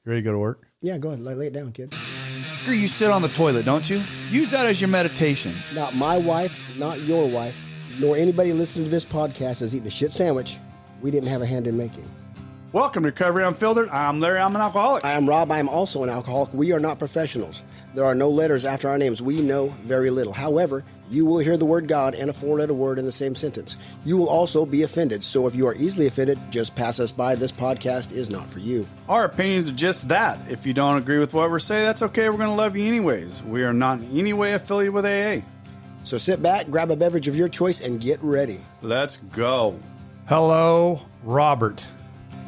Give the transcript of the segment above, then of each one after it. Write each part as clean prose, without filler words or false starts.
You ready to go to work? Yeah, go ahead. Lay it down, kid. You sit on the toilet, don't you? Use that as your meditation. Not my wife, not your wife, nor anybody listening to this podcast has eaten a shit sandwich we didn't have a hand in making. Welcome to Recovery Unfiltered. I'm Larry. I'm an alcoholic. I am Rob. I am also an alcoholic. We are not professionals. There are no letters after our names. We know very little. However, you will hear the word God and a four-letter word in the same sentence. You will also be offended. So if you are easily offended, just pass us by. This podcast is not for you. Our opinions are just that. If you don't agree with what we're saying, that's okay. We're going to love you anyways. We are not in any way affiliated with AA. So sit back, grab a beverage of your choice, and get ready. Let's go. Hello, Robert.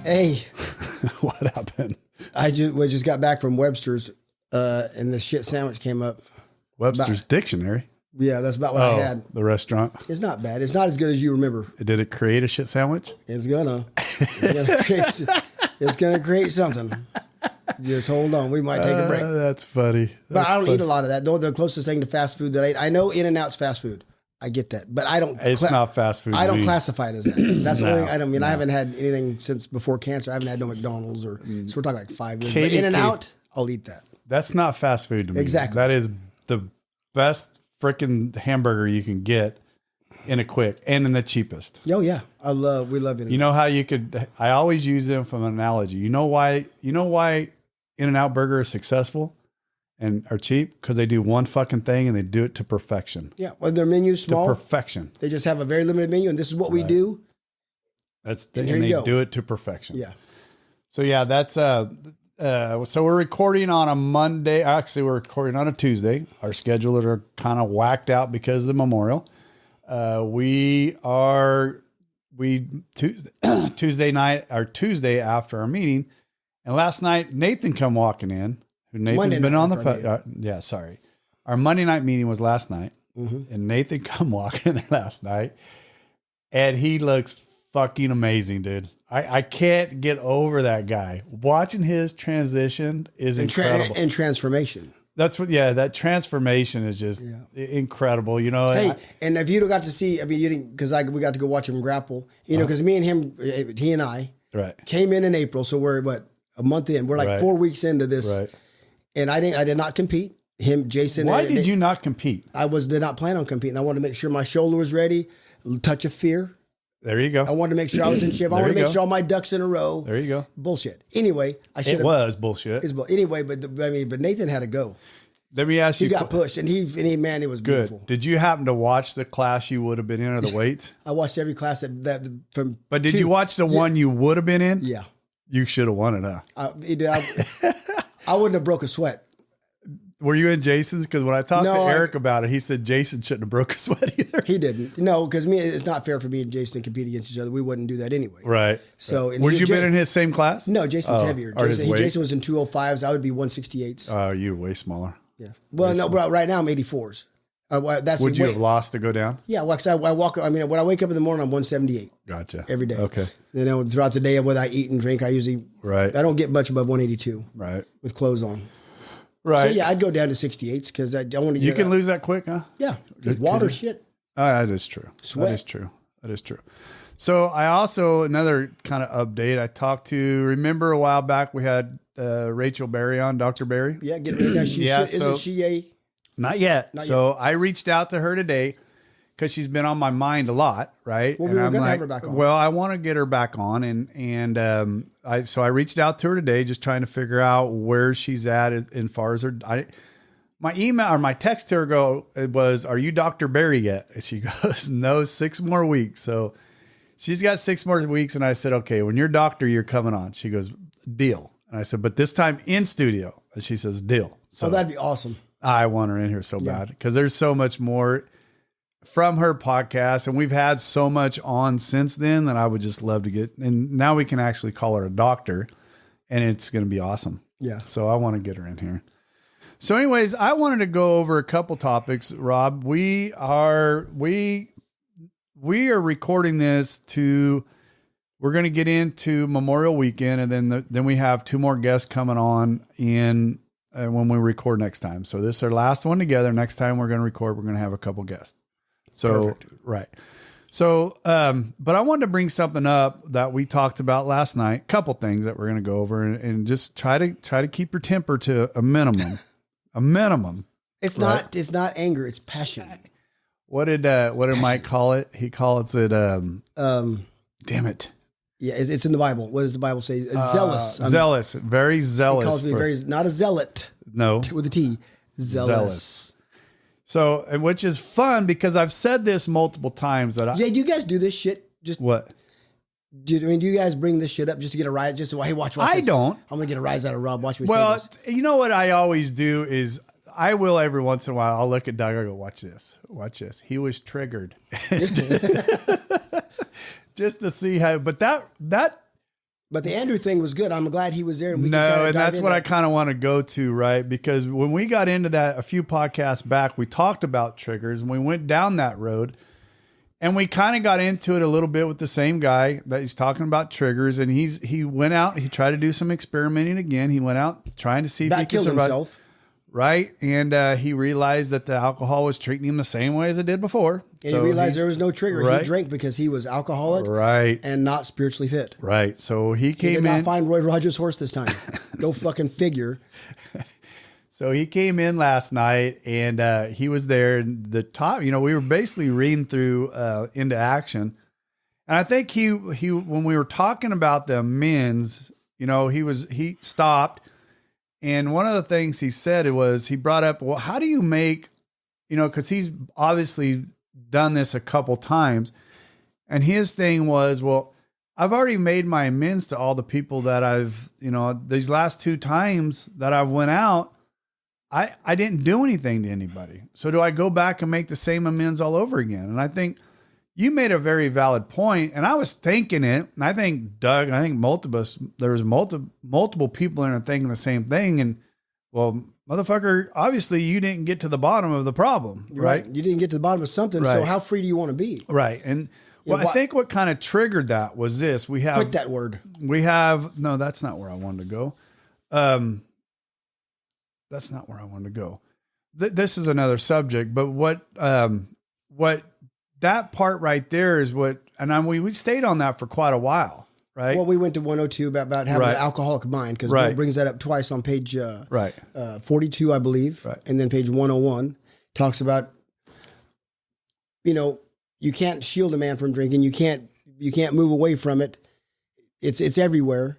Hey. What happened? We just got back from Webster's, and the shit sandwich came up. Webster's Dictionary? Yeah, that's about what I had. The restaurant? It's not bad. It's not as good as you remember. Did it create a shit sandwich? It's gonna create something. Just hold on. We might take a break. That's funny. But I don't eat a lot of that. Though the closest thing to fast food that I eat, I know In-N-Out's fast food. I get that, but I don't. It's not fast food. I don't classify it as that. That's the only thing. I don't mean. I haven't had anything since before cancer. I haven't had no McDonald's or. So we're talking like 5 years. But In-N-Out, I'll eat that. That's not fast food to me. Exactly. That is the best freaking hamburger you can get in a quick and in the cheapest. Oh yeah, we love In-N-Out. You know how you could? I always use them from an analogy. You know why In-N-Out Burger is successful and are cheap? Because they do one fucking thing and they do it to perfection. Yeah, well, their menu's small. To perfection. They just have a very limited menu, and this is what we do. And they do it to perfection. Yeah. So yeah, that's so we're recording on a Monday. Actually, we're recording on a Tuesday. Our schedules are kind of whacked out because of the memorial. Tuesday night or Tuesday after our meeting, and last night Nathan come walking in. Nathan's been on the sorry. Our Monday night meeting was last night, and Nathan come walking in last night, and he looks fucking amazing, dude. I can't get over that guy. Watching his transition is incredible. And transformation. That's what, that transformation is just incredible. You know, hey, and if you got to see, I mean, you didn't, because we got to go watch him grapple. You know, because me and him, he and I, came in April, so we're a month in. We're like 4 weeks into this. Right. And I did not compete. Jason. Why did you not compete? Did not plan on competing. I wanted to make sure my shoulder was ready. Touch of fear. There you go. I wanted to make sure I was in shape. I wanted to make sure all my ducks in a row. There you go. Bullshit. Anyway, It was bullshit. Anyway, but Nathan had to go. Let me ask you. He got pushed, and it was beautiful. Good. Did you happen to watch the class you would have been in, or the weights? I watched every class that from. But did you watch the one you would have been in? Yeah. You should have won it, huh? I wouldn't have broke a sweat. Were you in Jason's? Because when I talked to Eric about it, he said Jason shouldn't have broke a sweat either. He didn't. No, because it's not fair for me and Jason to compete against each other. We wouldn't do that anyway. Right. So, would you been in his same class? No, Jason's heavier. Jason was in 205s. I would be 168s. Oh, you're way smaller. Yeah. Well, right now I'm 84s. Would you have lost to go down? Yeah, well, I walk. I mean, when I wake up in the morning, I'm 178. Gotcha. Every day. Okay. You know, throughout the day, whether I eat and drink, I usually I don't get much above 182. Right. With clothes on. Right. So yeah, I'd go down to 68s because I don't want to. You can lose that quick, huh? Yeah. Just water shit. That is true. Sweat. That is true. So I also, another kind of update. I talked to. Remember a while back we had Rachel Berry on, Dr. Berry. Yeah. Isn't she a? Not yet. I reached out to her today because she's been on my mind a lot, right? Well, we were going to have her back on. Well, I want to get her back on, and I reached out to her today, just trying to figure out where she's at as far as her. My email or my text to her was, "Are you Dr. Berry yet?" And she goes, "No, 6 more weeks." So she's got 6 more weeks, and I said, "Okay, when you're doctor, you're coming on." She goes, "Deal." And I said, "But this time in studio." And she says, "Deal." So that'd be awesome. I want her in here so bad because there's so much more from her podcast, and we've had so much on since then that I would just love to get. And now we can actually call her a doctor, and it's going to be awesome. Yeah. So I want to get her in here. So, anyways, I wanted to go over a couple topics. Rob, we are recording this we're going to get into Memorial Weekend, and then we have 2 more guests coming on when we record next time. So this is our last one together. Next time we're going to record, we're going to have a couple guests. So, perfect. Right. So, but I wanted to bring something up that we talked about last night. Couple things that we're going to go over and just try to keep your temper to a minimum. A minimum. It's right? it's not anger, it's passion. What did Mike call it? He calls it damn it. Yeah, it's in the Bible. What does the Bible say? Zealous. Zealous. Very zealous. He calls me very, not a zealot. No. With a T. Zealous. So, which is fun because I've said this multiple times that yeah, do you guys do this shit? Just what? Do you guys bring this shit up just to get a rise? Just hey, watch I this. don't. I'm gonna get a rise out of Rob. Watch me. Well, say this. you know what I always do is I will every once in a while. I'll look at Doug. I go, watch this. Watch this. He was triggered, just to see how. But But the Andrew thing was good. I'm glad he was there. And that's what I kind of want to go to, right? Because when we got into that a few podcasts back, we talked about triggers and we went down that road and we kind of got into it a little bit with the same guy that he's talking about triggers. And he went out, he tried to do some experimenting again. He went out trying to see if he could survive. Himself. Right. And he realized that the alcohol was treating him the same way as it did before. And he realized there was no trigger. Right. He drank because he was alcoholic, right, and not spiritually fit. Right. So he came in. He did not find Roy Rogers' horse this time. Go fucking figure. So he came in last night, and he was there. And the top, we were basically reading through Into Action, and I think he when we were talking about the amends, he stopped, and one of the things he said was he brought up, well, how do you make, because he's obviously done this a couple times. And his thing was, well, I've already made my amends to all the people that I've, these last 2 times that I went out, I didn't do anything to anybody. So do I go back and make the same amends all over again? And I think you made a very valid point, and I was thinking it, and I think Doug, I think there was multiple people in there thinking the same thing. And well, motherfucker, obviously you didn't get to the bottom of the problem, right? You didn't get to the bottom of something. Right. So how free do you want to be? Right. And I think what kind of triggered that was this. Click that word. No, that's not where I wanted to go. That's not where I wanted to go. This is another subject, but what that part right there is we stayed on that for quite a while. Right. Well, we went to 102 about having an alcoholic mind, because Bill brings that up twice on page 42, I believe. Right. And then page 101 talks about, you can't shield a man from drinking. You can't move away from it. It's everywhere.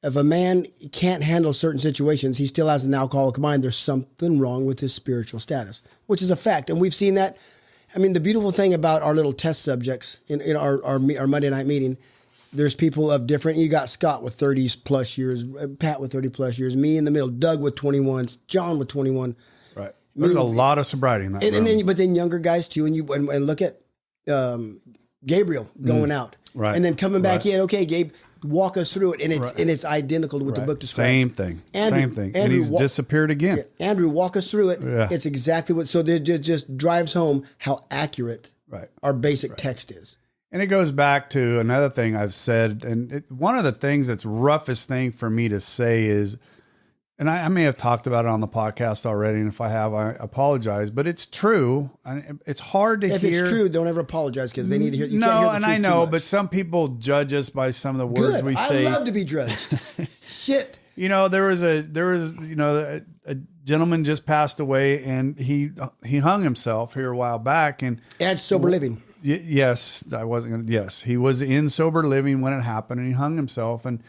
If a man can't handle certain situations, he still has an alcoholic mind. There's something wrong with his spiritual status, which is a fact. And we've seen that. I mean, the beautiful thing about our little test subjects in our Monday night meeting, there's people of different, you got Scott with 30 plus years, Pat with 30 plus years, me in the middle, Doug with 21, John with 21. Right. There's a lot of sobriety in that room. But then younger guys too. And look at Gabriel going out. Right. And then coming back in. Okay, Gabe, walk us through it. And it's identical to what the book describes. Same thing. Andrew, and he's disappeared again. Yeah, Andrew, walk us through it. Yeah. It's exactly what, so it just drives home how accurate our basic text is. And it goes back to another thing I've said. And one of the things that's roughest thing for me to say is, and I may have talked about it on the podcast already, and if I have, I apologize, but it's true. It's hard to hear. If it's true, don't ever apologize, because they need to hear. You no, can't hear the and truth I know, too but some people judge us by some of the words we say. I love to be judged. Shit. There was a gentleman just passed away, and he hung himself here a while back, and at Sober Living. Yes, I wasn't going to. Yes, he was in Sober Living when it happened, and he hung himself. And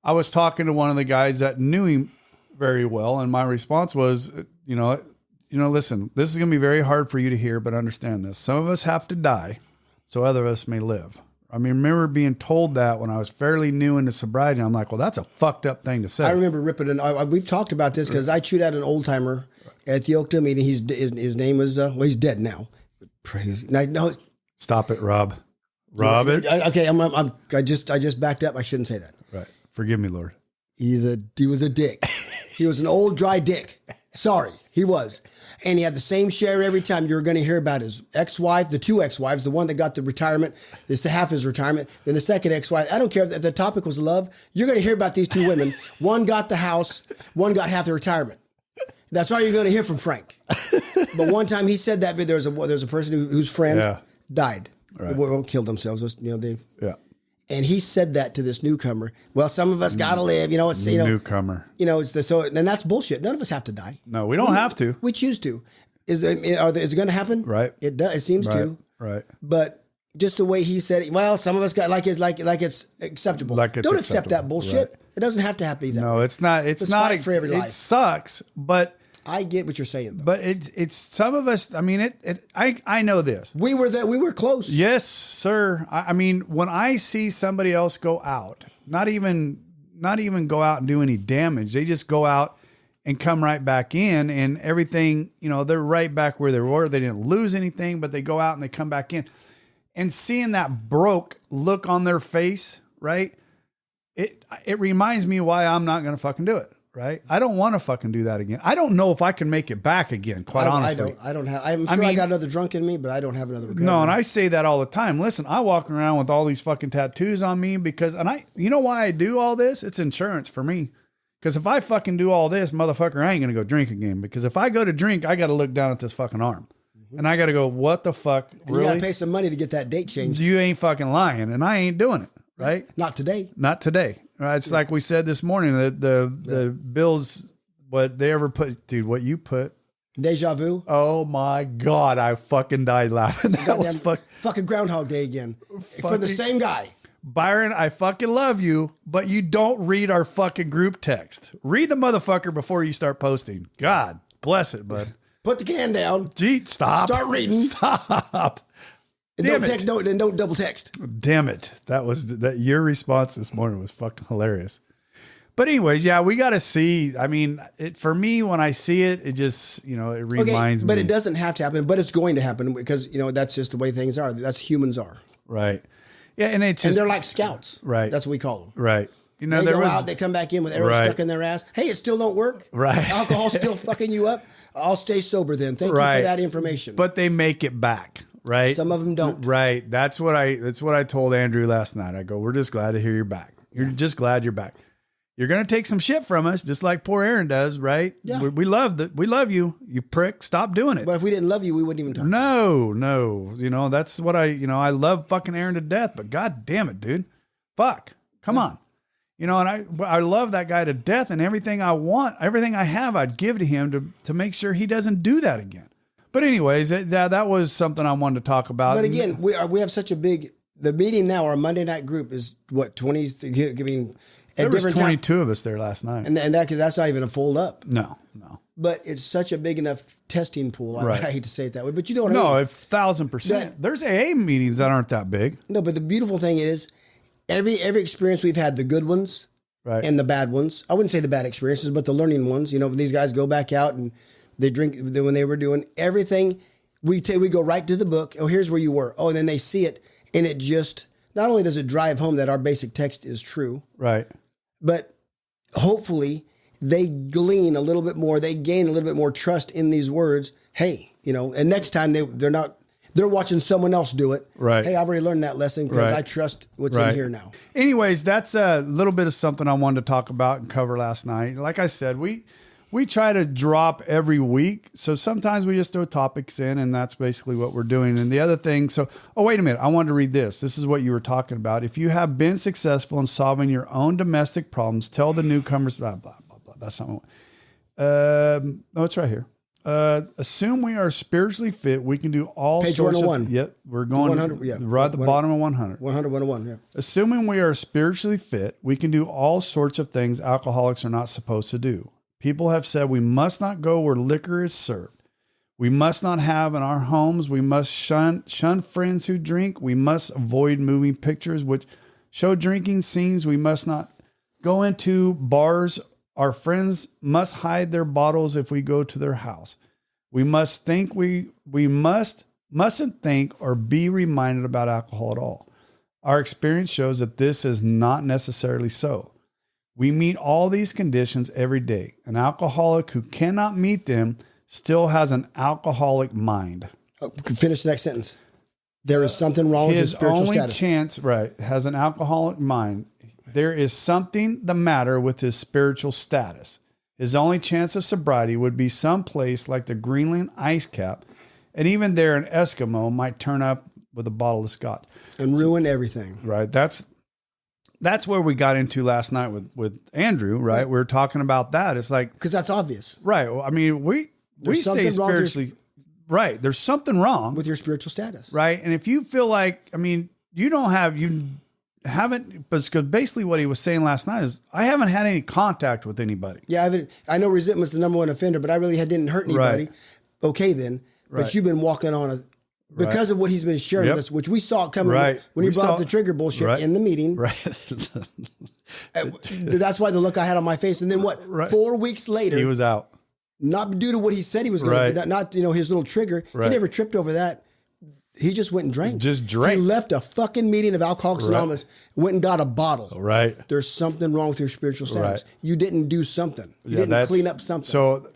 I was talking to one of the guys that knew him very well, and my response was, listen, this is going to be very hard for you to hear, but understand this: some of us have to die, so other of us may live. I mean, remember being told that when I was fairly new into sobriety. I'm like, well, that's a fucked up thing to say. I remember ripping it. We've talked about this because I chewed out an old timer at the Oakdale meeting. His name was he's dead now. Praise. No. Stop it, Rob. Rob it. Okay, I just backed up. I shouldn't say that. Right. Forgive me, Lord. He was a dick. He was an old dry dick. Sorry, he was. And he had the same share every time. You're going to hear about his ex-wife, the 2 ex-wives, the one that got the retirement, this half his retirement, then the second ex-wife. I don't care if the topic was love. You're going to hear about these 2 women. One got the house, one got half the retirement. That's all you're going to hear from Frank. But one time he said that there's a person whose friend died. They won't kill themselves. They. Yeah. And he said that to this newcomer. Well, some of us got to live. It's newcomer. And that's bullshit. None of us have to die. No, we don't have to. We choose to. Is it going to happen? Right. It does. It seems to. Right. But just the way he said it, well, some of us got like it's acceptable. Don't accept that bullshit. Right. It doesn't have to happen either. No, it's not. It's not for every life. It sucks, but I get what you're saying, though. But it's some of us. I mean, I know this. We were there. We were close. Yes, sir. I mean, when I see somebody else go out, not even go out and do any damage, they just go out and come right back in, and everything. They're right back where they were. They didn't lose anything, but they go out and they come back in, and seeing that broke look on their face, right? It reminds me why I'm not going to fucking do it. Right. I don't want to fucking do that again. I don't know if I can make it back again. Quite honestly, I don't have. I'm sure I got another drunk in me, but I don't have another. Recovery. No, and I say that all the time. Listen, I walk around with all these fucking tattoos on me you know why I do all this? It's insurance for me. Because if I fucking do all this, motherfucker, I ain't gonna go drink again. Because if I go to drink, I got to look down at this fucking arm, and I got to go, what the fuck? And really? You got to pay some money to get that date changed. You ain't fucking lying, and I ain't doing it. Right? Not today. Not today. Right? It's like we said this morning. The bills. What they ever put, dude, what you put. Deja vu. Oh my God. I fucking died laughing. That was fucking Groundhog Day again. For the same guy. Byron, I fucking love you, but you don't read our fucking group text. Read the motherfucker before you start posting. God bless it, bud. Put the can down. Gee, stop. Start reading. Stop. And don't double text. Damn it. Your response this morning was fucking hilarious. But anyways, yeah, we got to see. I mean, for me, when I see it, it just, it reminds me. But it doesn't have to happen, but it's going to happen because, that's just the way things are. That's humans are. Right. Yeah. And they're like scouts. Right. That's what we call them. Right. They go out, they come back in with arrows stuck in their ass. Hey, it still don't work. Right. Alcohol's still fucking you up. I'll stay sober then. Thank you for that information. But they make it back. Right. Some of them don't. Right. That's what I told Andrew last night. I go, we're just glad to hear you're back. You're just glad you're back. You're going to take some shit from us, just like poor Aaron does, right? Yeah. We love you, you prick. Stop doing it. But if we didn't love you, we wouldn't even talk. No. That's what I love fucking Aaron to death, but God damn it, dude. Fuck. Come on. And I love that guy to death, and everything I want, everything I have, I'd give to him to make sure he doesn't do that again. But anyways, that was something I wanted to talk about. But again, we have such a the meeting now, our Monday night group is what, 20, giving there was 22 of us there last night. And that's not even a fold up. No. But it's such a big enough testing pool. I hate to say it that way, but you don't know. No, 1,000%. There's AA meetings that aren't that big. No, but the beautiful thing is every experience we've had, the good ones and the bad ones. I wouldn't say the bad experiences, but the learning ones. These guys go back out and they drink when they were doing everything. We go right to the book. Oh, here's where you were. Oh, and then they see it. And it just, not only does it drive home that our basic text is true. Right. But hopefully they glean a little bit more. They gain a little bit more trust in these words. Hey, and next time they're watching someone else do it. Right. Hey, I've already learned that lesson because I trust what's in here now. Anyways, that's a little bit of something I wanted to talk about and cover last night. Like I said, we try to drop every week. So sometimes we just throw topics in, and that's basically what we're doing. And the other thing, wait a minute. I wanted to read this. This is what you were talking about. If you have been successful in solving your own domestic problems, tell the newcomers, blah, blah, blah, blah. That's not no, it's right here. Assume we are spiritually fit. We can do all Page sorts 101. of, yep. We're going 100, right at the bottom of 100. 101, yeah. Assuming we are spiritually fit, we can do all sorts of things alcoholics are not supposed to do. People have said we must not go where liquor is served. We must not have in our homes. We must shun friends who drink. We must avoid moving pictures which show drinking scenes. We must not go into bars. Our friends must hide their bottles if we go to their house. We must think mustn't think or be reminded about alcohol at all. Our experience shows that this is not necessarily so. We meet all these conditions every day. An alcoholic who cannot meet them still has an alcoholic mind. Finish the next sentence. There is something wrong with his spiritual status. His only chance, has an alcoholic mind. There is something the matter with his spiritual status. His only chance of sobriety would be someplace like the Greenland ice cap, and even there an Eskimo might turn up with a bottle of scotch and ruin everything. Right. That's where we got into last night with Andrew. Right. We were talking about that. It's like, because that's obvious. Right. Well, I mean, we stay spiritually. Right. There's something wrong with your spiritual status. Right. And if you feel like, I mean, you haven't, because basically what he was saying last night is, I haven't had any contact with anybody. Yeah. I know resentment's the number one offender, but I really didn't hurt anybody. Right. Okay, then. But you've been walking on because of what he's been sharing with us, which we saw it coming when he brought up the trigger bullshit in the meeting. Right. That's why the look I had on my face. And then 4 weeks later, he was out. Not due to what he said he was going to, not his little trigger. He never tripped over that. He just went and drank. He left a fucking meeting of Alcoholics Anonymous, went and got a bottle. Right. There's something wrong with your spiritual status. Right. You didn't do something. You didn't clean up something. So,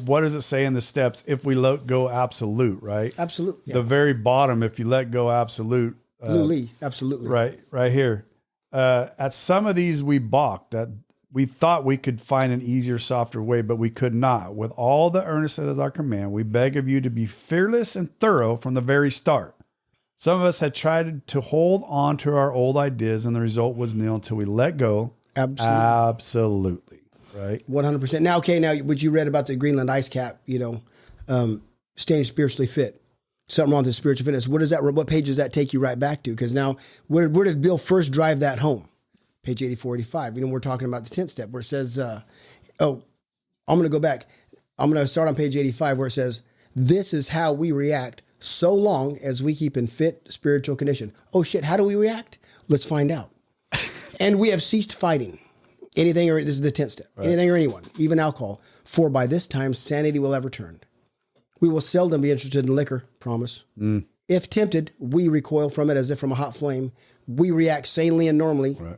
what does it say in the steps? If we let go absolute, right? Absolute. Yeah. The very bottom, if you let go absolute. Absolutely. Right here. At some of these we balked. We thought we could find an easier, softer way, but we could not. With all the earnestness as our command, we beg of you to be fearless and thorough from the very start. Some of us had tried to hold on to our old ideas, and the result was nil until we let go. Absolutely. Right? 100%. Now, what you read about the Greenland ice cap, staying spiritually fit. Something wrong with spiritual fitness. What page does that take you right back to? Because now, where did Bill first drive that home? Page 84, 85. We're talking about the 10th step where it says, I'm going to go back. I'm going to start on page 85 where it says, this is how we react so long as we keep in fit spiritual condition. Oh shit, how do we react? Let's find out. And we have ceased fighting anything, this is the 10th step, anything or anyone, even alcohol, for by this time sanity will have returned. We will seldom be interested in liquor, promise. If tempted, we recoil from it as if from a hot flame. We react sanely and normally. Right.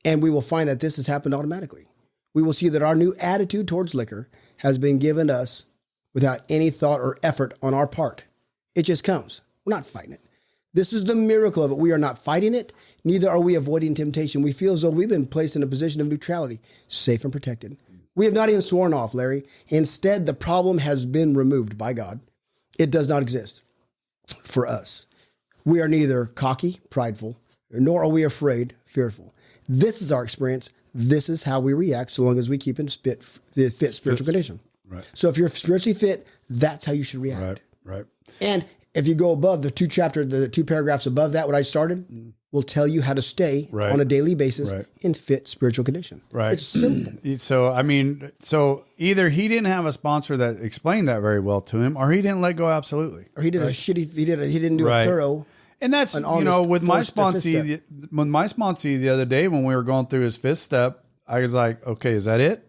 And we will find that this has happened automatically. We will see that our new attitude towards liquor has been given us without any thought or effort on our part. It just comes. We're not fighting it. This is the miracle of it. We are not fighting it. Neither are we avoiding temptation. We feel as though we've been placed in a position of neutrality, safe and protected. We have not even sworn off, Larry. Instead, the problem has been removed by God. It does not exist for us. We are neither cocky, prideful, nor are we afraid, fearful. This is our experience. This is how we react so long as we keep in fit spiritual condition. Right. So if you're spiritually fit, that's how you should react. Right. And if you go above the two paragraphs above that, what I started, will tell you how to stay on a daily basis in fit spiritual condition. Right. It's simple. So either he didn't have a sponsor that explained that very well to him, or he didn't let go absolutely. Or he did he didn't do a thorough. And that's, with my sponsee, the other day when we were going through his fifth step, I was like, okay, is that it?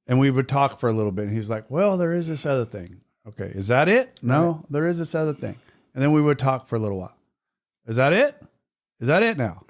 And we would talk for a little bit. And he's like, well, there is this other thing. Okay, is that it? No, there is this other thing. And then we would talk for a little while. Is that it? Is that it now?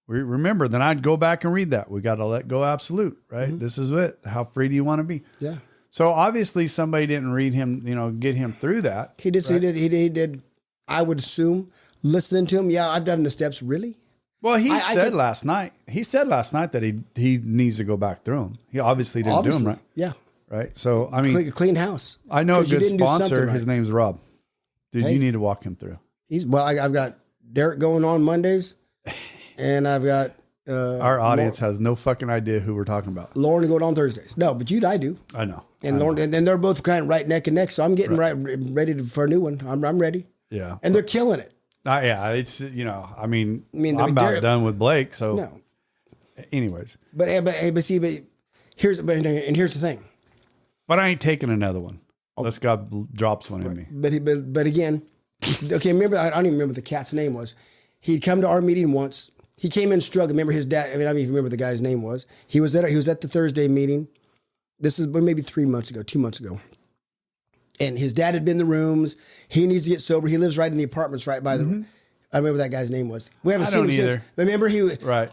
Remember, then I'd go back and read that. We got to let go absolute, right? Mm-hmm. This is it. How free do you want to be? Yeah. So obviously somebody didn't read him, get him through that. He did. Right? He did. I would assume listening to him. Yeah, I've done the steps. Really? Well, he said last night that he needs to go back through them. He obviously didn't do them right. Yeah. Right. So, clean house. I know a good sponsor. His name's Rob. Dude, you need to walk him through. I've got Derek going on Mondays, and I've got our audience has no fucking idea who we're talking about. Lauren going on Thursdays. No, but I do. I know. And Lauren, and then they're both kind of right neck and neck. So I'm getting ready for a new one. I'm ready. Yeah. And they're killing it. It's I'm about done with Blake. So, no. Anyways, but here's the thing. But I ain't taking another one unless God drops one in me. But again, okay. Remember, I don't even remember what the cat's name was. He'd come to our meeting once. He came in struggling. Remember his dad. I don't even remember what the guy's name was. He was at the Thursday meeting. This is maybe 2 months ago. And his dad had been in the rooms. He needs to get sober. He lives right in the apartments right by the. Mm-hmm. I remember what that guy's name was. We haven't seen him since. Remember,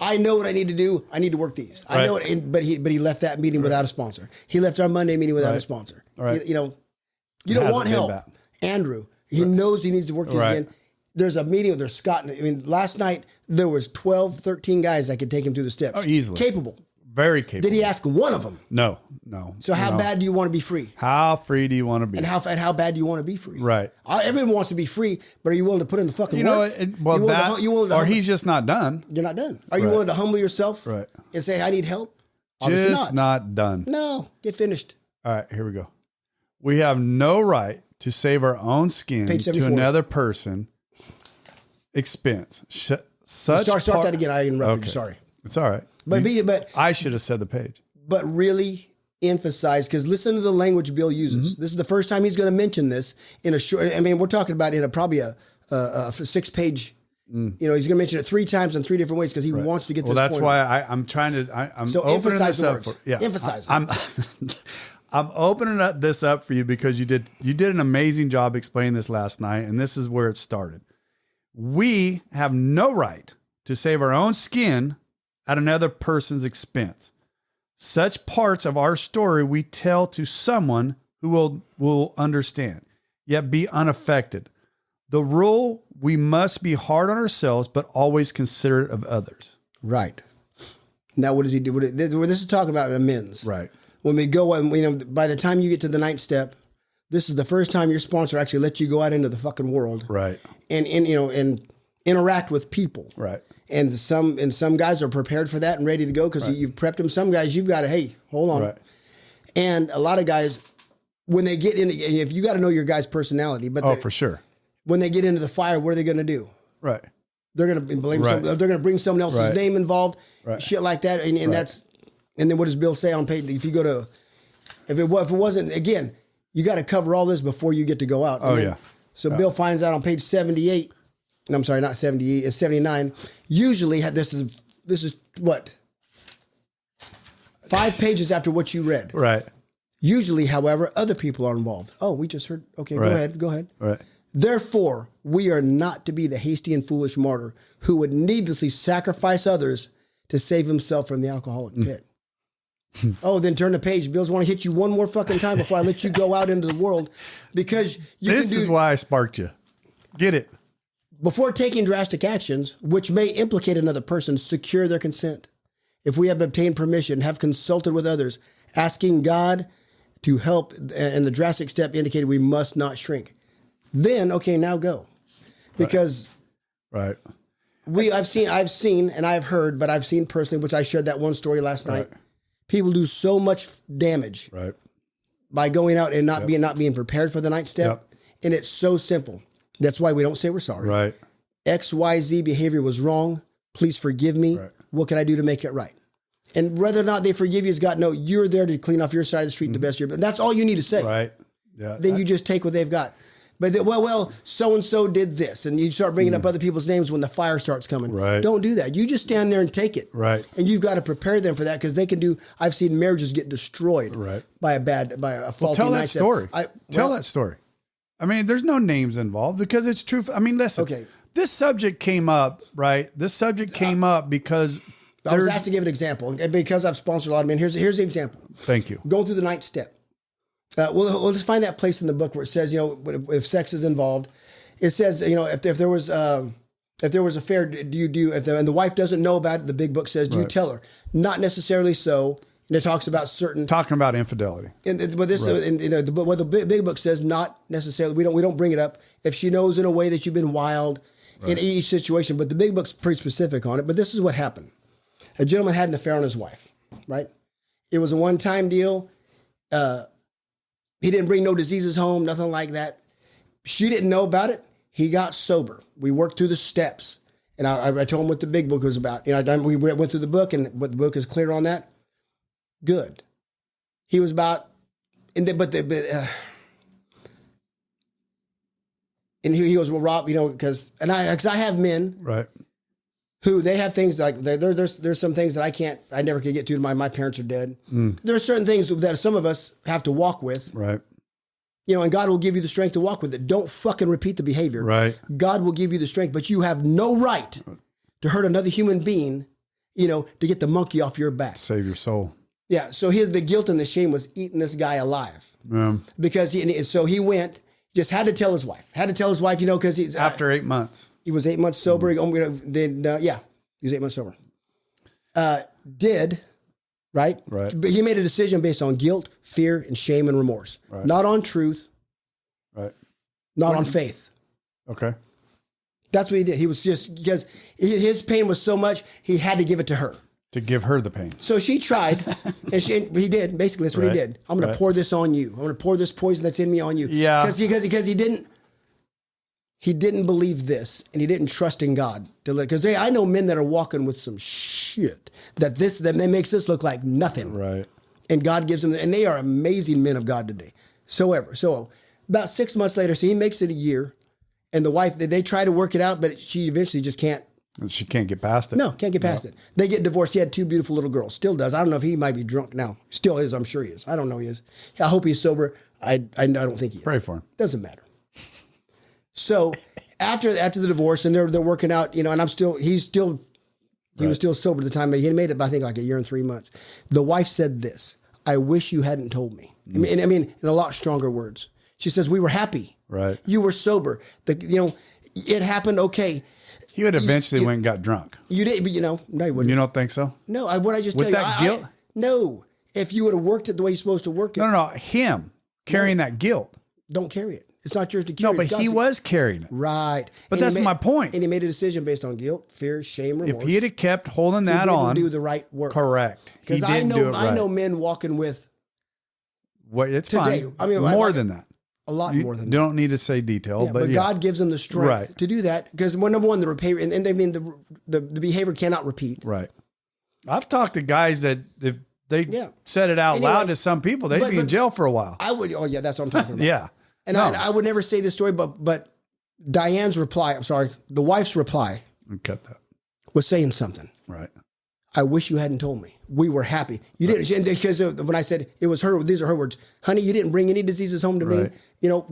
I know what I need to do. I need to work these. I know it. But he left that meeting without a sponsor. He left our Monday meeting without a sponsor. Right. You don't want help. Andrew, he knows he needs to work these again. There's a meeting with Scott. Last night there was 12, 13 guys that could take him through the steps. Oh, easily. Capable. Very capable. Did he ask one of them? No. So how bad do you want to be free? How free do you want to be? And how bad do you want to be free? Right. Everyone wants to be free, but are you willing to put in the fucking work? He's just not done. You're not done. Are you willing to humble yourself? Right. And say, I need help? Obviously just not done. No. Get finished. All right, here we go. We have no right to save our own skin to another person expense. Start that again. I interrupted you. Sorry. It's all right. But I should have said the page. But really emphasize, because listen to the language Bill uses. This is the first time he's going to mention this in a short. I mean, we're talking about in probably a 6-page. You know, he's going to mention it 3 times in 3 different ways because he wants to get this. Well, that's point why I'm trying to. I'm so opening emphasize this the up. words. Yeah, emphasize. I'm opening this up for you because you did an amazing job explaining this last night, and this is where it started. We have no right to save our own skin at another person's expense. Such parts of our story we tell to someone who will understand, yet be unaffected. The rule: we must be hard on ourselves, but always considerate of others. Right. Now, what does he do? This is talking about amends. Right. When we go, by the time you get to the 9th step, this is the first time your sponsor actually lets you go out into the fucking world. Right. And interact with people. Right. And some guys are prepared for that and ready to go because you've prepped them. Some guys, you've got to, hey, hold on. Right. And a lot of guys, when they get in, if you got to know your guy's personality, but for sure. When they get into the fire, what are they going to do? Right. They're going to blame. They're going to bring someone else's name involved, shit like that, and that's. And then what does Bill say on page? If you go to, if it wasn't, again, you got to cover all this before you get to go out. So Bill finds out on page 78. I'm sorry, not 78. It's 79. Usually, this is what 5 pages after what you read. Right. Usually, however, other people are involved. Oh, we just heard. Okay, go ahead. Right. Therefore, we are not to be the hasty and foolish martyr who would needlessly sacrifice others to save himself from the alcoholic pit. Oh, then turn the page. Bill's want to hit you one more fucking time before I let you go out into the world, because this is why I sparked you. Get it? Before taking drastic actions, which may implicate another person, secure their consent. If we have obtained permission, have consulted with others, asking God to help, and the drastic step indicated we must not shrink. Then, okay, now go, because I've seen, and I've heard, but I've seen personally, which I shared that one story last night. People do so much damage by going out and not being prepared for the 9th step. And it's so simple. That's why we don't say we're sorry. Right. XYZ behavior was wrong. Please forgive me. Right. What can I do to make it right? And whether or not they forgive you, you're there to clean off your side of the street the best you're. That's all you need to say. Right. Yeah. Then you just take what they've got. But so-and-so did this. And you start bringing up other people's names when the fire starts coming. Right. Don't do that. You just stand there and take it. Right. And you've got to prepare them for that, because they can do, I've seen marriages get destroyed by a faulty tell that mindset. story. Tell that story. I mean, there's no names involved because it's true. I mean, listen, this subject came up, right? This subject came up because I was asked to give an example, and because I've sponsored a lot of men. Here's the example. Thank you. Going through the 9th step. We'll just find that place in the book where it says, if sex is involved, it says, if there was affair, and the wife doesn't know about it, the big book says, do you tell her? Not necessarily so. And it talks about talking about infidelity. But what the big book says, not necessarily. We don't bring it up if she knows in a way that you've been wild in each situation. But the big book's pretty specific on it. But this is what happened: a gentleman had an affair on his wife. Right? It was a one-time deal. He didn't bring no diseases home, nothing like that. She didn't know about it. He got sober. We worked through the steps, and I told him what the big book was about. We went through the book, and what the book is clear on that. Good. He was about, and he goes, well, Rob, because I have men, who they have things like there's some things that I never could get to. My parents are dead. There are certain things that some of us have to walk with, and God will give you the strength to walk with it. Don't fucking repeat the behavior. God will give you the strength, but you have no right to hurt another human being, to get the monkey off your back. Save your soul. Yeah. So the guilt and the shame was eating this guy alive. Because he went, just had to tell his wife, because he's after 8 months. He was 8 months sober. He was 8 months sober. right? Right. But he made a decision based on guilt, fear, and shame and remorse. Right. Not on truth. Right. Not on faith. Okay. That's what he did. He was just, because his pain was so much, he had to give it to her. To give her the pain. So she tried, and he did. Basically, that's what he did. I'm going to pour this on you. I'm going to pour this poison that's in me on you. Yeah. Because he didn't believe this, and he didn't trust in God. Because I know men that are walking with some shit that makes this look like nothing. Right. And God gives them, and they are amazing men of God today. So about 6 months later, so he makes it a year, and the wife, they try to work it out, but she eventually just can't. She can't get past it. No, can't get past it. They get divorced. He had 2 beautiful little girls. Still does. I don't know if he might be drunk now. Still is. I'm sure he is. I don't know he is. I hope he's sober. I don't think he is. Pray for him. Doesn't matter. So after the divorce, and they're working out, and he was still sober at the time. He had made it, I think, like a year and 3 months. The wife said this: "I wish you hadn't told me." I mean, in a lot stronger words. She says, "We were happy. Right. You were sober. It happened. Okay." He would eventually went and got drunk. You did, but no, you wouldn't. You don't think so? No, what I just With tell you. that guilt? No. If you would have worked it the way you're supposed to work it. No. Him carrying that guilt. Don't carry it. It's not yours to carry. No, but he was carrying it. Right. But that's my point. And he made a decision based on guilt, fear, shame, remorse. If he had kept holding that he on. didn't do the right work. Correct. Because I know men walking with. Well, it's today. fine. I mean, more than that. A lot more than that. You don't need to say detail, Yeah, but God gives them the strength to do that. Because number one, the behavior, and they mean the behavior cannot repeat. Right. I've talked to guys that if they said it out loud to some people, they'd be in jail for a while. I would. Oh yeah, that's what I'm talking about. Yeah. And I would never say this story, but Diane's reply, the wife's reply. Cut that. Was saying something. Right. I wish you hadn't told me. We were happy. You didn't, because when I said it was her, these are her words. Honey, you didn't bring any diseases home to me.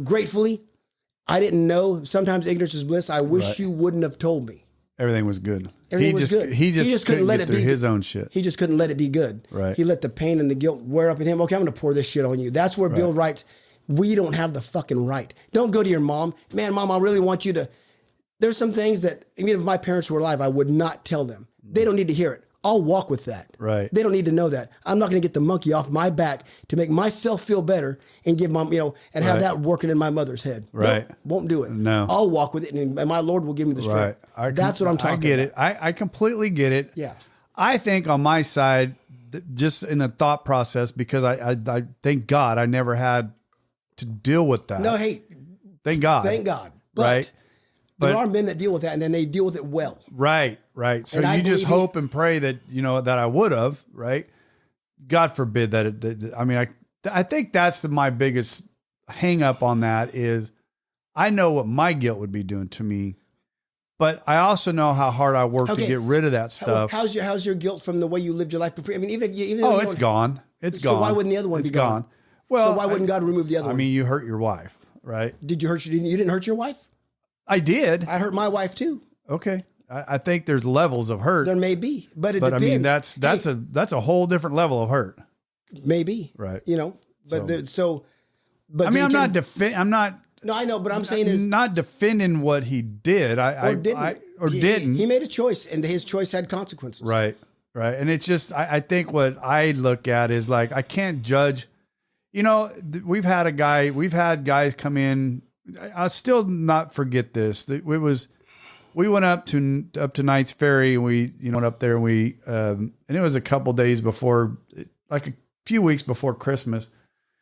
Gratefully, I didn't know. Sometimes ignorance is bliss. I wish you wouldn't have told me. Everything was good. Everything was good. He just couldn't let it be his own shit. He just couldn't let it be good. Right. He let the pain and the guilt wear up in him. Okay, I'm going to pour this shit on you. That's where Bill writes, we don't have the fucking right. Don't go to your mom. Man, Mom, I really want you to. There's some things that, even if my parents were alive, I would not tell them. They don't need to hear it. I'll walk with that. Right. They don't need to know that. I'm not going to get the monkey off my back to make myself feel better and give mom, and have that working in my mother's head. Right. Nope, won't do it. No. I'll walk with it, and my Lord will give me the strength. Right. That's what I'm talking about. I get it. I completely get it. Yeah. I think on my side, just in the thought process, because I thank God I never had to deal with that. No, hey. Thank God. Thank God. But right. There are men that deal with that, and then they deal with it well. Right. So you just hope and pray that, that I would have, right? God forbid that I think that's my biggest hang up on that is I know what my guilt would be doing to me, but I also know how hard I work to get rid of that stuff. How's your guilt from the way you lived your life before? I mean, even it's gone. It's gone. So why wouldn't the other one be gone? Well, so why wouldn't God remove the other one? I mean, you hurt your wife, right? Did you hurt? You didn't hurt your wife? I did. I hurt my wife too. Okay. I think there's levels of hurt. There may be, but it depends. I mean, that's a whole different level of hurt. Maybe. Right. But I mean, I'm not. No, I know, but I'm saying is not defending what he did. Didn't. He made a choice, and his choice had consequences. Right. And it's just, I think what I look at is like, I can't judge. We've had guys come in. I'll still not forget this. We went up to Knight's Ferry, and we went up there, and and it was a couple days before, like a few weeks before Christmas.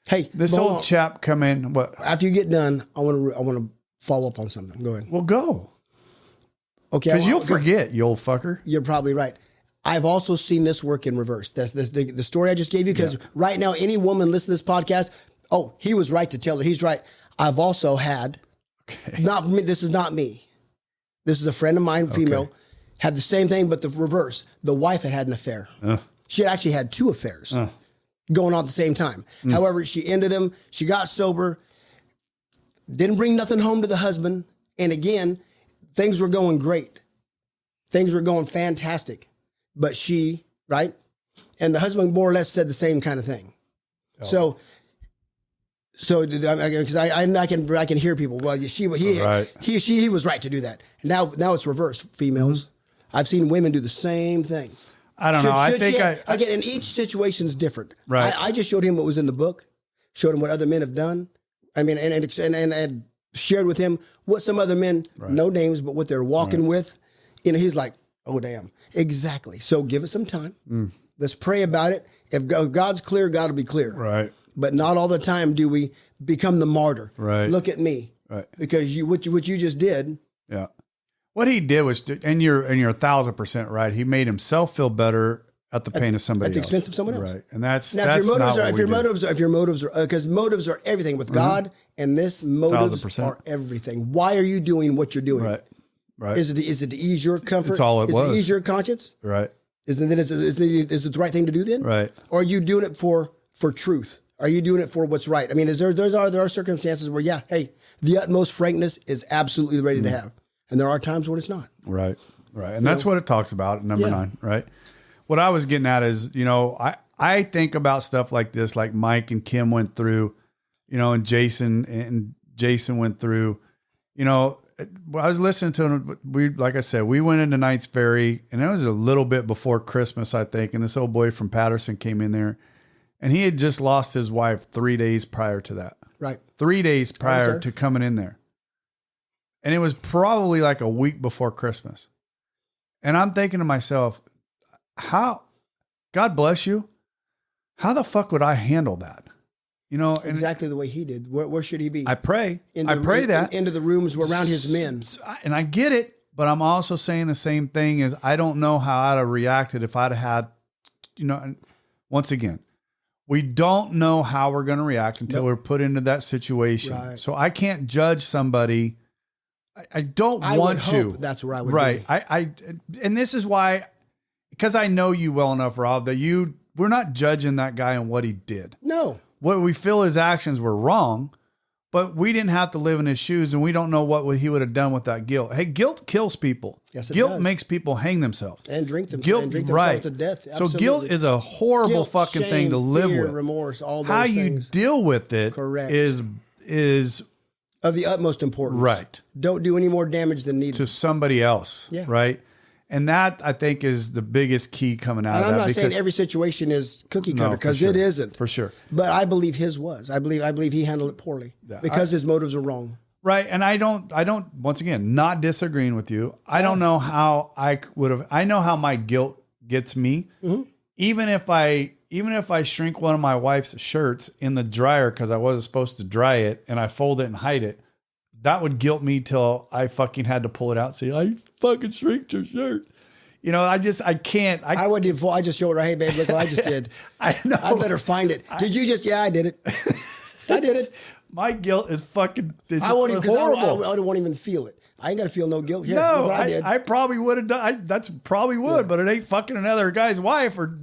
Hey, this old chap come in. What? After you get done, I want to follow up on something. Go ahead. Well, go. Okay, because you'll forget, you old fucker. You're probably right. I've also seen this work in reverse. That's the story I just gave you. Because right now, any woman listening to this podcast, he was right to tell her. He's right. I've also had, not me. This is not me. This is a friend of mine, female, had the same thing, but the reverse. The wife had an affair. She had actually had 2 affairs going on at the same time. However, she ended them. She got sober, didn't bring nothing home to the husband. And again, things were going great. Things were going fantastic. But she, right? And the husband more or less said the same kind of thing. So because I can hear people. Well, he was right to do that. Now it's reversed. Females, I've seen women do the same thing. I don't know. I think again, and each situation is different. Right. I just showed him what was in the book, showed him what other men have done. I mean, and shared with him what some other men, no names, but what they're walking with. He's like, oh, damn. Exactly. So give it some time. Let's pray about it. If God's clear, God will be clear. Right. But not all the time do we become the martyr. Right. Look at me. Right. Because what you just did. Yeah. What he did was, and you're 1,000% right. He made himself feel better at the pain of somebody else. At the expense of someone else. Right. And that's now, if your motives are, because motives are everything with God, and motives 1,000%. are everything. Why are you doing what you're doing? Right. Right. Is it to ease your comfort? It's all it was. Is it to ease your conscience? Right. Is it the right thing to do then? Right. Or are you doing it for truth? Are you doing it for what's right? I mean, there are circumstances where, the utmost frankness is absolutely ready to have. And there are times when it's not. Right. Right. And that's what it talks about in number 9, right? What I was getting at is, I think about stuff like this, like Mike and Kim went through, and Jason went through, I was listening to him. Like I said, we went into Knights Ferry, and it was a little bit before Christmas, I think. And this old boy from Patterson came in there, and he had just lost his wife 3 days prior to that. Right. 3 days prior to coming in there. And it was probably like a week before Christmas. And I'm thinking to myself, God bless you. How the fuck would I handle that? Exactly the way he did. Where should he be? I pray. Into the rooms around his men. And I get it, but I'm also saying the same thing as I don't know how I'd have reacted if I'd had, once again, we don't know how we're going to react until we're put into that situation. Right. So I can't judge somebody. I don't want to. Hope that's where I would be. And this is why, because I know you well enough, Rob, that we're not judging that guy on what he did. No. What we feel his actions were wrong, but we didn't have to live in his shoes, and we don't know what he would have done with that guilt. Hey, guilt kills people. Yes, it guilt does. makes people hang themselves. And drink themselves to death. Absolutely. So guilt is a horrible fucking thing to live with. Remorse, all those How things. you deal with it is of the utmost importance. Right. Don't do any more damage than needed. To somebody else. Yeah. Right. And that, I think, is the biggest key coming out of that. And I'm not saying every situation is cookie cutter, because it isn't. For sure. But I believe his was. I believe he handled it poorly because his motives are wrong. Right. And I don't, once again, not disagreeing with you. I don't know how I would have, I know how my guilt gets me. Mm-hmm. Even if I shrink one of my wife's shirts in the dryer because I wasn't supposed to dry it and I fold it and hide it, that would guilt me till I fucking had to pull it out and say, I fucking shrinked your shirt. I can't. I wouldn't even, I just showed her, hey, babe, look what I just did. I know. I'd let her find it. Did you just, I did it. I did it. My guilt is fucking, I won't horrible. I won't even feel it. I ain't got to feel no guilt here. No, look what I did. I probably would have done, that's probably would, but it ain't fucking another guy's wife or,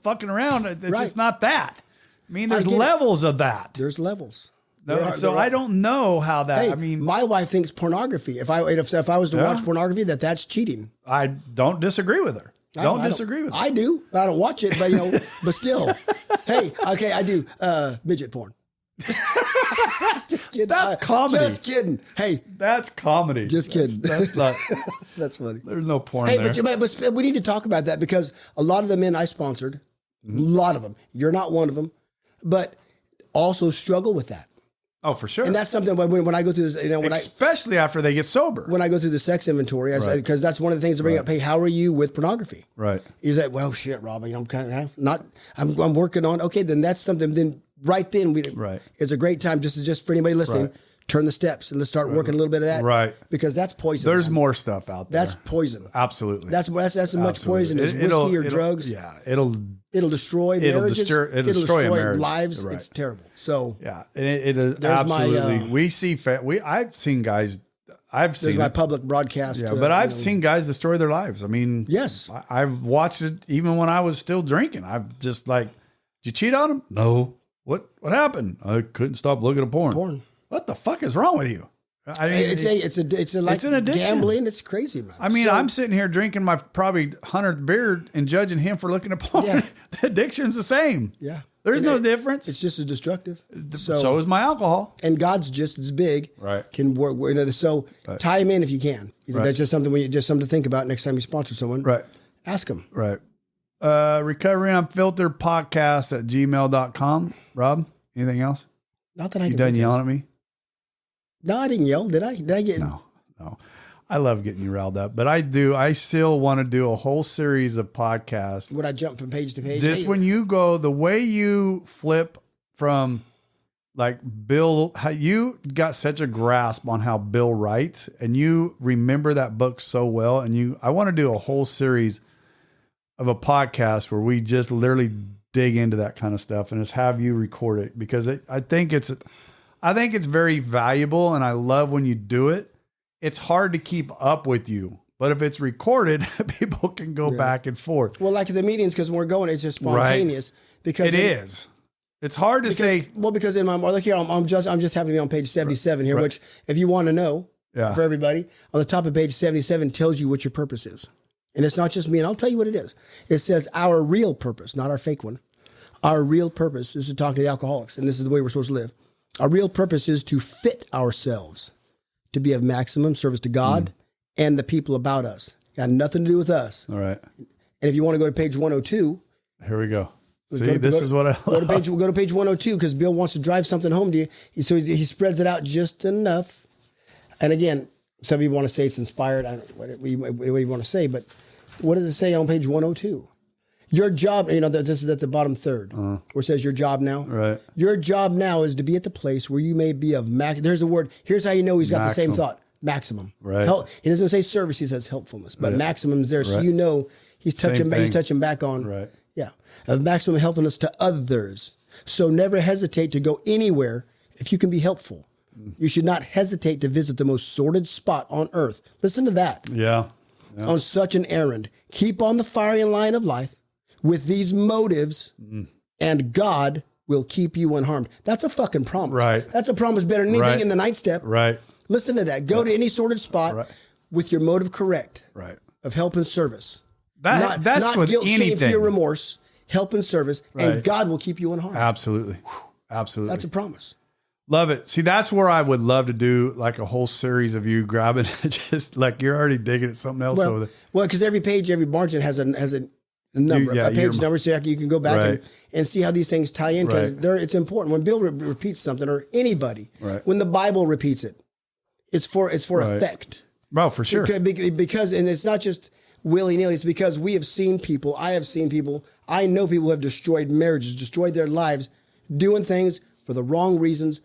fucking around. It's just not that. I mean, there's levels of that. There's levels. I don't know how that. Hey, I mean, my wife thinks pornography. If I was to watch pornography, that's cheating. I don't disagree with her. Don't disagree with her. I do, but I don't watch it. But but still, hey, okay, I do midget porn. Just kidding. That's comedy. Just kidding. Hey, that's comedy. Just kidding. That's not. That's funny. There's no porn there. But we need to talk about that because a lot of the men I sponsored, a lot of them. You're not one of them, but also struggle with that. Oh, for sure. And that's something when I go through this, especially after they get sober. When I go through the sex inventory, because that's one of the things to bring up. Hey, how are you with pornography? Right. Is that, well, shit, Rob, I'm kind of not. I'm working on. Okay, then that's something. Then right then it's a great time just for anybody listening. Right. Turn the steps and let's start working a little bit of that. Right. Because that's poison. There's more stuff out there. That's poison. Absolutely. That's as much poison as whiskey or drugs. Yeah. It'll destroy marriages. It'll destroy lives. Right. It's terrible. So yeah, it is absolutely. I've seen guys. There's my public broadcast. Yeah, but I've seen guys destroy their lives. I mean, yes, I've watched it even when I was still drinking. I've just like, did you cheat on him? No. What happened? I couldn't stop looking at porn. What the fuck is wrong with you? I mean, it's an addiction. Gambling. It's crazy, man. I mean, I'm sitting here drinking my probably 100th beer and judging him for looking at porn. Yeah. The addiction's the same. Yeah. There's no difference. It's just as destructive. So is my alcohol. And God's just as big. Right. Can work. So tie him in if you can. That's just something to think about next time you sponsor someone. Right. Ask him. Right. Recovery Unfiltered podcast at gmail.com. Rob, anything else? Not that I You can done think of. yelling at me? No, I didn't yell. Did I? Did I get? No. I love getting you riled up, but I still want to do a whole series of podcasts. Would I jump from page to page? Just Hey, when you go, the way you flip from like Bill, how you got such a grasp on how Bill writes, and you remember that book so well. And I want to do a whole series of a podcast where we just literally dig into that kind of stuff and just have you record it, because I think it's very valuable, and I love when you do it. It's hard to keep up with you, but if it's recorded, people can go back and forth. Well, like the meetings, because when we're going, it's just spontaneous. Because It is. It's hard to say. Well, because in my look here, I'm just happy to be on page 77 here, which, if you want to know, for everybody, on the top of page 77 tells you what your purpose is, and it's not just me. And I'll tell you what it is. It says our real purpose, not our fake one. Our real purpose is to talk to the alcoholics, and this is the way we're supposed to live. Our real purpose is to fit ourselves to be of maximum service to God and the people about us. Got nothing to do with us. All right. And if you want to go to page 102, Here we go. See, this is what I love. we'll go to page 102, because Bill wants to drive something home to you. So he spreads it out just enough. And again, some people want to say it's inspired. I don't know what you want to say, but what does it say on page 102? Your job, this is at the bottom third, where it says your job now. Right. Your job now is to be at the place where you may be of there's a word. Here's how you know he's got the same thought. Maximum. Right. He doesn't say service, he says helpfulness. But maximum is there. So Right. you know he's touching back on. Right. Yeah. Of maximum helpfulness to others. So never hesitate to go anywhere if you can be helpful. You should not hesitate to visit the most sordid spot on earth. Listen to that. Yeah. On such an errand. Keep on the firing line of life with these motives, and God will keep you unharmed. That's a fucking promise. Right. That's a promise better than anything in the night step. Right. Listen to that. Go to any sordid spot with your motive correct. Right. Of help and service. That's not with guilt, shame, anything. fear, remorse. Help and service, and God will keep you unharmed. Absolutely. Absolutely. That's a promise. Love it. See, that's where I would love to do like a whole series of you grabbing just like you're already digging at something else over there. Well, because every page, every margin has a number, a page number, so you can go back and see how these things tie in, because it's important. When Bill repeats something, or anybody, when the Bible repeats it, it's for effect. Well, for sure. Because, and it's not just willy-nilly, it's because we have seen people, I have seen people, I know people who have destroyed marriages, destroyed their lives, doing things for the wrong reasons.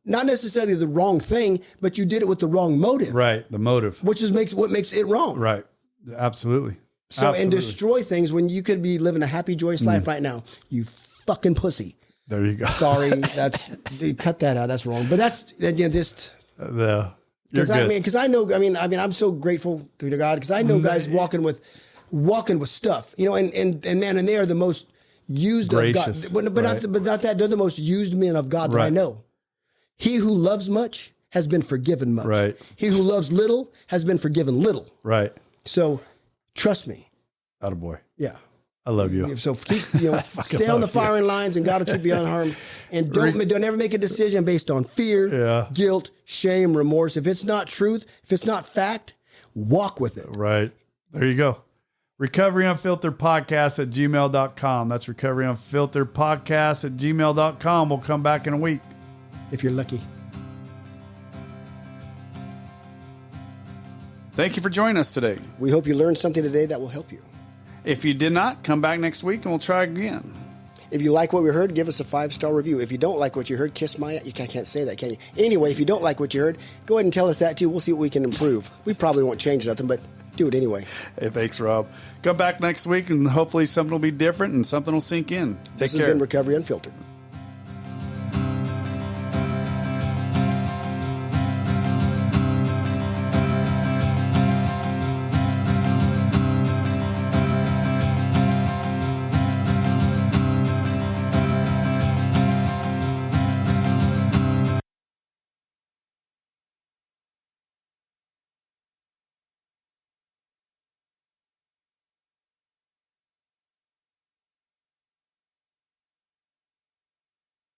Not necessarily the wrong thing, but you did it with the wrong motive. Right. The motive. Which is what makes it wrong. Right. Absolutely. So, Absolutely. and destroy things when you could be living a happy, joyous life right now. You fucking pussy. There you go. Sorry, cut that out. That's wrong. But that's, again, just... Because I know, I'm so grateful to God, because I know guys walking with stuff, and man, and they are the most used gracious, of God. But not that, they're the most used men of God that I know. He who loves much has been forgiven much. Right. He who loves little has been forgiven little. Right. So trust me. Attaboy. Yeah. I love you. So keep, stay on the firing lines, and God will keep you unharmed. And don't ever make a decision based on fear, guilt, shame, remorse. If it's not truth, if it's not fact, walk with it. Right. There you go. Recovery Unfiltered podcast at gmail.com. That's Recovery Unfiltered podcast at gmail.com. We'll come back in a week. If you're lucky. Thank you for joining us today. We hope you learned something today that will help you. If you did not, come back next week and we'll try again. If you like what we heard, give us a 5-star review. If you don't like what you heard, kiss my... You can't say that, can you? Anyway, if you don't like what you heard, go ahead and tell us that too. We'll see what we can improve. We probably won't change nothing, but do it anyway. Hey, thanks, Rob. Come back next week and hopefully something will be different and something will sink in. Take care. This has been Recovery Unfiltered.